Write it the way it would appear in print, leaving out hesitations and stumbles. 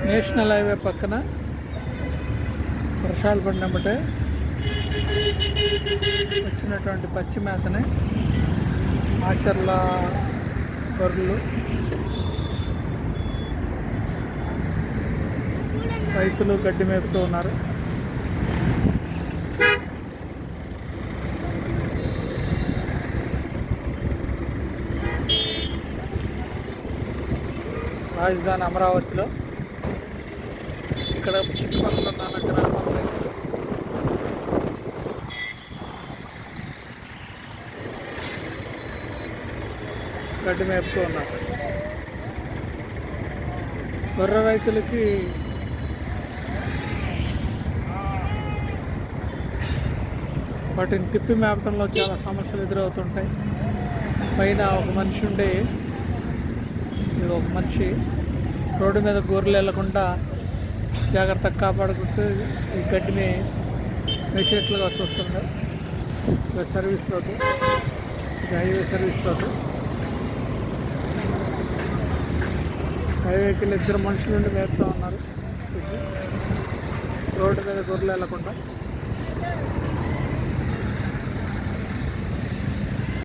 National highway పక్కన వర్షాలు పడినప్పుడే వచ్చినటువంటి పచ్చి మేతని ఆచర్ల గొర్రెలు రైతులు గడ్డి మేపుతూ ఉన్నారు. రాజధాని అమరావతిలో ఇక్కడ చుట్టుపక్కల ఉన్న నగరాల్లో రైతులు గడ్డి మేపుతూ ఉన్నారు. గొర్రె రైతులకి వాటిని తిప్పి మేపడంలో చాలా సమస్యలు ఎదురవుతుంటాయి. పైన ఒక మనిషి ఉండి, ఒక మనిషి రోడ్డు మీద గొర్రెలు వెళ్లకుండా జాగ్రత్తగా కాపాడుకుంటూ ఈ గడ్డిని వేసేట్లుగా చూస్తున్నారు. సర్వీస్ రోడ్డు, ఇది హైవే సర్వీస్ రోడ్డు. హైవేకి ఇద్దరు మనుషులు నుండి మేపుతూ ఉన్నారు రోడ్డు మీద గొర్రెలు వెళ్లకుండా.